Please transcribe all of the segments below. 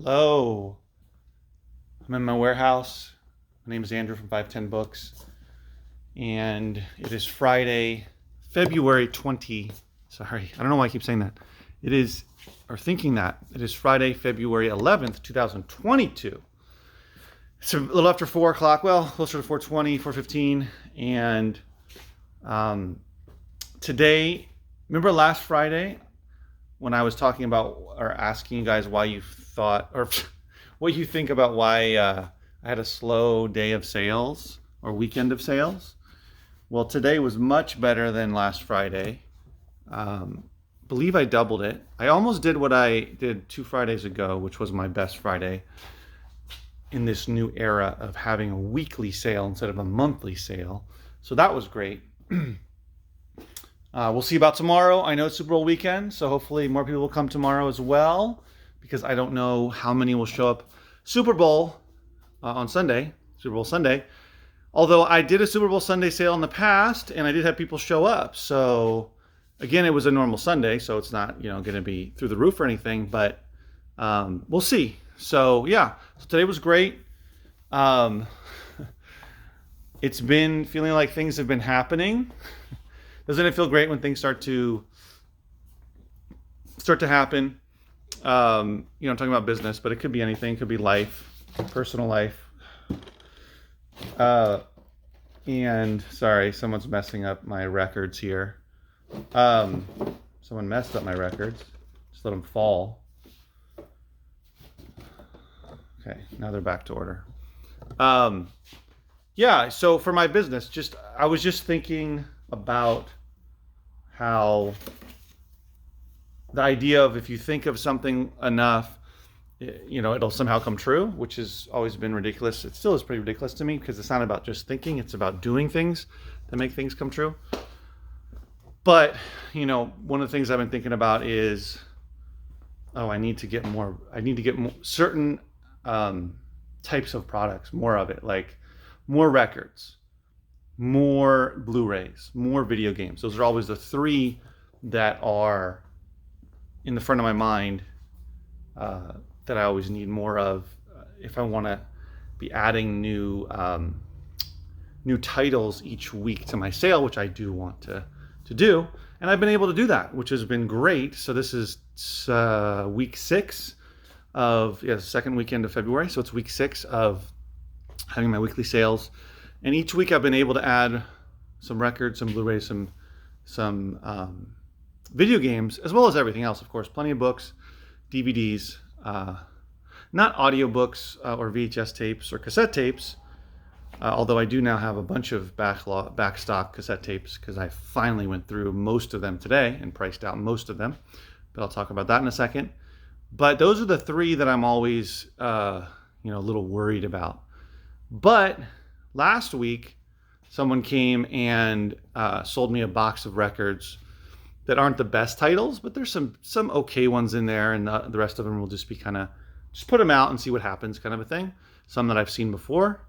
Hello. I'm in my warehouse. My name is Andrew from 510 Books, and it is Friday, February 20. Sorry, I don't know why I keep saying that. It is, or thinking that. It is Friday, February 11th, 2022. It's a little after 4 o'clock, well, closer to 4:20, 4:15, and today, remember last Friday when I was talking about or asking you guys why you thought or what you think about why I had a slow day of sales or weekend of sales. Well, today was much better than last Friday. Believe I doubled it. I almost did what I did 2 Fridays ago, which was my best Friday in this new era of having a weekly sale instead of a monthly sale. So that was great. We'll see about tomorrow. I know it's Super Bowl weekend, so hopefully more people will come tomorrow as well, because I don't know how many will show up Super Bowl on Sunday, Super Bowl Sunday. Although I did a Super Bowl Sunday sale in the past, and I did have people show up. So again, it was a normal Sunday, so it's not going to be through the roof or anything, but we'll see. So yeah, so today was great. It's been feeling like things have been happening. Doesn't it feel great when things start to happen? I'm talking about business, but it could be anything. It could be life, personal life. And sorry, someone's messing up my records here. Someone messed up my records. Just let them fall. Okay, now they're back to order. Yeah, so for my business, I was just thinking about how the idea of if you think of something enough, it'll somehow come true, which has always been ridiculous. It still is pretty ridiculous to me because it's not about just thinking, it's about doing things that make things come true. But, one of the things I've been thinking about is, I need to get more certain types of products, more of it, like more records, more Blu-rays, more video games. Those are always the three that are in the front of my mind that I always need more of if I want to be adding new titles each week to my sale, which I do want to do. And I've been able to do that, which has been great. So this is week 6 of second weekend of February. So it's week 6 of having my weekly sales. And each week I've been able to add some records, some Blu-rays, some video games, as well as everything else, of course. Plenty of books, DVDs, not audiobooks or VHS tapes or cassette tapes, although I do now have a bunch of backstock cassette tapes because I finally went through most of them today and priced out most of them. But I'll talk about that in a second. But those are the three that I'm always a little worried about. But last week, someone came and sold me a box of records that aren't the best titles, but there's some okay ones in there, and the rest of them will just be kind of, just put them out and see what happens kind of a thing. Some that I've seen before.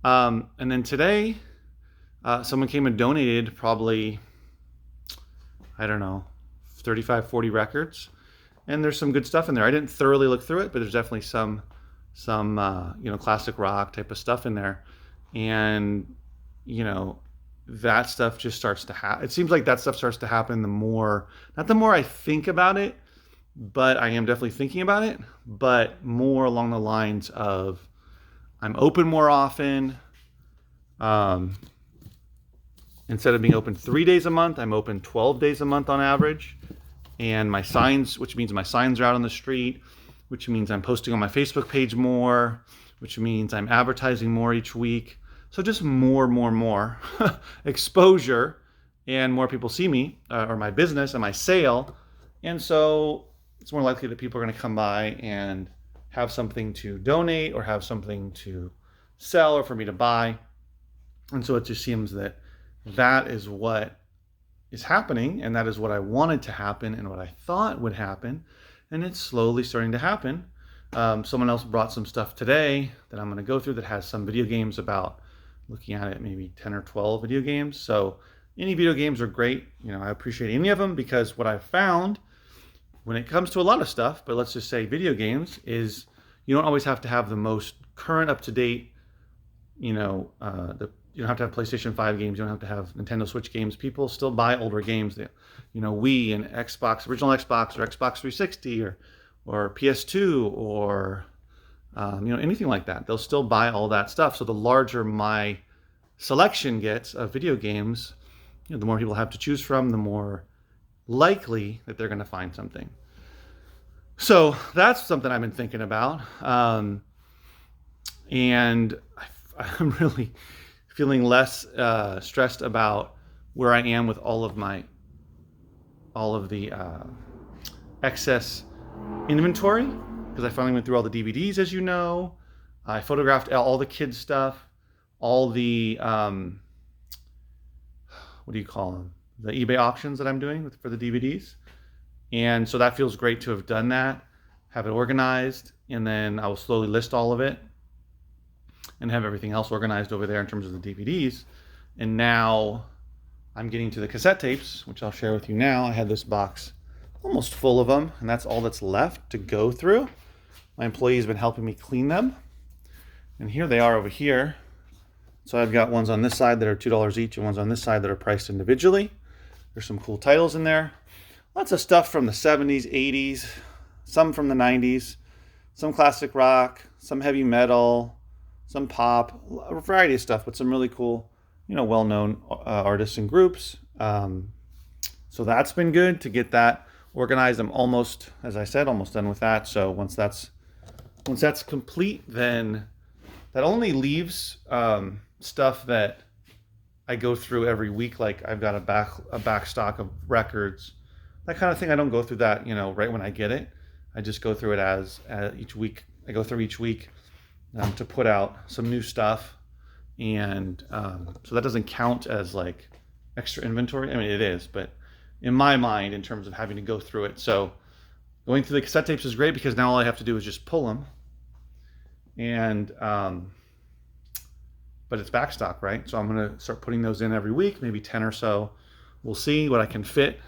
And then today, someone came and donated probably, 35, 40 records. And there's some good stuff in there. I didn't thoroughly look through it, but there's definitely some classic rock type of stuff in there. And, that stuff just starts to happen. It seems like that stuff starts to happen not the more I think about it, but I am definitely thinking about it, but more along the lines of I'm open more often. Instead of being open 3 days a month, I'm open 12 days a month on average. And my signs, which means my signs are out on the street, which means I'm posting on my Facebook page more, which means I'm advertising more each week. So just more exposure, and more people see me or my business and my sale. And so it's more likely that people are going to come by and have something to donate or have something to sell or for me to buy. And so it just seems that is what is happening, and that is what I wanted to happen and what I thought would happen. And it's slowly starting to happen. Someone else brought some stuff today that I'm going to go through that has some video games, about looking at it, maybe 10 or 12 video games. So any video games are great. I appreciate any of them, because what I've found when it comes to a lot of stuff, but let's just say video games, is You don't always have to have the most current, up-to-date, you don't have to have PlayStation 5 games. You don't have to have Nintendo Switch games. People still buy older games that, Wii and Xbox, original Xbox or Xbox 360 or PS2 or, anything like that. They'll still buy all that stuff. So the larger my selection gets of video games, the more people have to choose from, the more likely that they're going to find something. So that's something I've been thinking about. And I'm really feeling less stressed about where I am with all of the excess inventory, because I finally went through all the DVDs, as you know. I photographed all the kids' stuff, all the, what do you call them? The eBay auctions that I'm doing for the DVDs. And so that feels great to have done that, have it organized, and then I will slowly list all of it and have everything else organized over there in terms of the DVDs. And now I'm getting to the cassette tapes, which I'll share with you now. I had this box almost full of them, and that's all that's left to go through. My employee's been helping me clean them. And here they are over here. So I've got ones on this side that are $2 each and ones on this side that are priced individually. There's some cool titles in there. Lots of stuff from the 70s, 80s, some from the 90s, some classic rock, some heavy metal, some pop, a variety of stuff, but some really cool, well-known artists and groups. So that's been good to get that organized. I'm almost, as I said, almost done with that. So once that's complete, then that only leaves stuff that I go through every week. Like I've got a back stock of records, that kind of thing. I don't go through that, right when I get it. I just go through it as each week. I go through each week to put out some new stuff, and so that doesn't count as like extra inventory. I mean, it is, but in my mind, in terms of having to go through it. So going through the cassette tapes is great because now all I have to do is just pull them, and but it's back stock, right? So I'm going to start putting those in every week, maybe 10 or so. We'll see what I can fit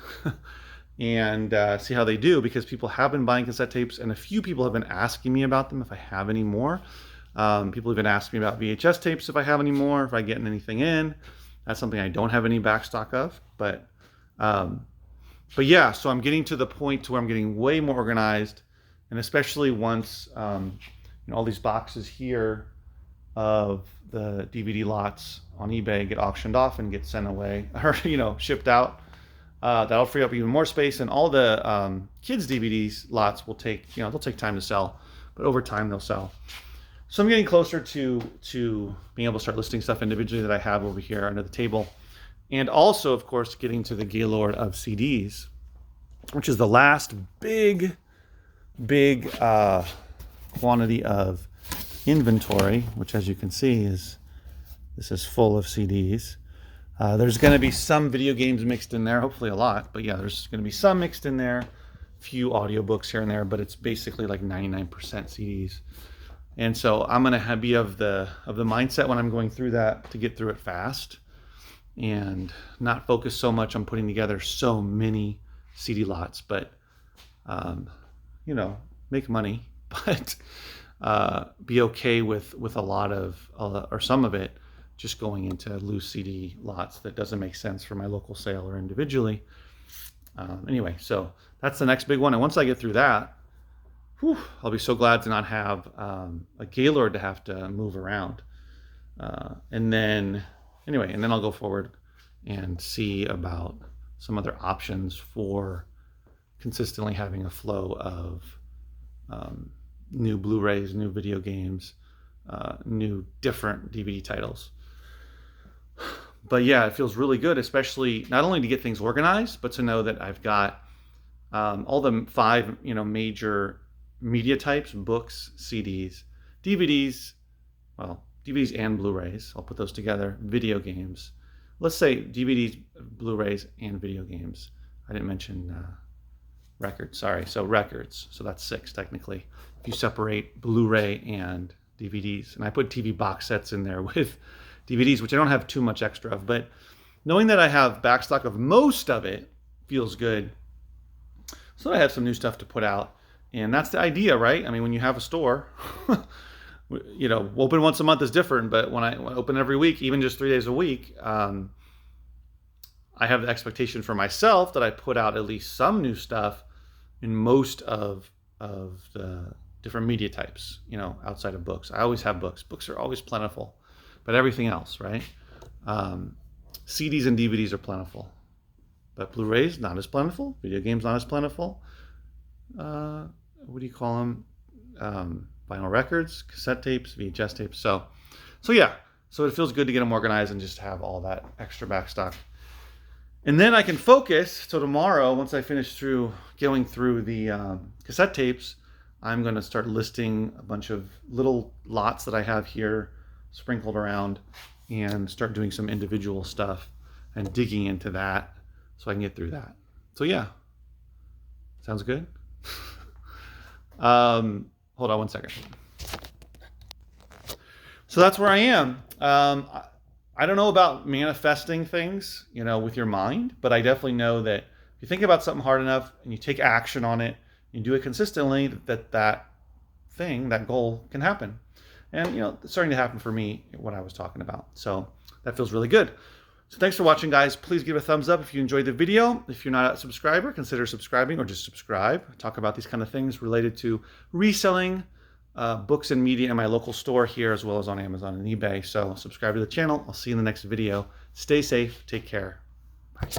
and see how they do, because people have been buying cassette tapes, and a few people have been asking me about them if I have any more. People have been asking me about VHS tapes if I have any more, if I get anything in. That's something I don't have any back stock of, but yeah, so I'm getting to the point to where I'm getting way more organized, and especially once all these boxes here of the DVD lots on eBay get auctioned off and get sent away or shipped out. That'll free up even more space, and all the kids DVDs lots will take they'll take time to sell, but over time they'll sell. So I'm getting closer to being able to start listing stuff individually that I have over here under the table, and also of course getting to the Gaylord of CDs, which is the last big quantity of inventory, which as you can see this is full of CDs. There's going to be some video games mixed in there, hopefully a lot, but yeah, there's going to be some mixed in there, few audiobooks here and there, but it's basically like 99% CDs. And so I'm going to be of the mindset when I'm going through that to get through it fast and not focus so much on putting together so many CD lots, but make money, but be okay with a lot of or some of it just going into loose CD lots that doesn't make sense for my local sale or individually. Anyway, so that's the next big one. And once I get through that, I'll be so glad to not have a Gaylord to have to move around. And then I'll go forward and see about some other options for consistently having a flow of new Blu-rays, new video games, new different DVD titles. But yeah, it feels really good, especially not only to get things organized, but to know that I've got all the 5 major media types: books, CDs, DVDs, DVDs and Blu-rays. I'll put those together. Video games. Let's say DVDs, Blu-rays, and video games. I didn't mention records. Sorry. So records. So that's 6 technically, if you separate Blu-ray and DVDs. And I put TV box sets in there with DVDs, which I don't have too much extra of. But knowing that I have backstock of most of it feels good. So I have some new stuff to put out. And that's the idea, right? I mean, when you have a store, open once a month is different, but when I open every week, even just 3 days a week, I have the expectation for myself that I put out at least some new stuff in most of the different media types, outside of books. I always have books. Books are always plentiful, but everything else, right? CDs and DVDs are plentiful, but Blu-rays not as plentiful. Video games not as plentiful. What do you call them? Vinyl records, cassette tapes, VHS tapes. So yeah. So it feels good to get them organized and just have all that extra backstock. And then I can focus. So tomorrow, once I finish going through the cassette tapes, I'm going to start listing a bunch of little lots that I have here sprinkled around and start doing some individual stuff and digging into that so I can get through that. So yeah. Sounds good? Hold on one second. So that's where I am. I don't know about manifesting things, with your mind, but I definitely know that if you think about something hard enough and you take action on it, you do it consistently, that goal can happen. And, it's starting to happen for me, what I was talking about. So that feels really good. So thanks for watching, guys. Please give a thumbs up if you enjoyed the video. If you're not a subscriber, consider subscribing or just subscribe. I talk about these kind of things related to reselling books and media in my local store here, as well as on Amazon and eBay. So subscribe to the channel. I'll see you in the next video. Stay safe. Take care. Bye.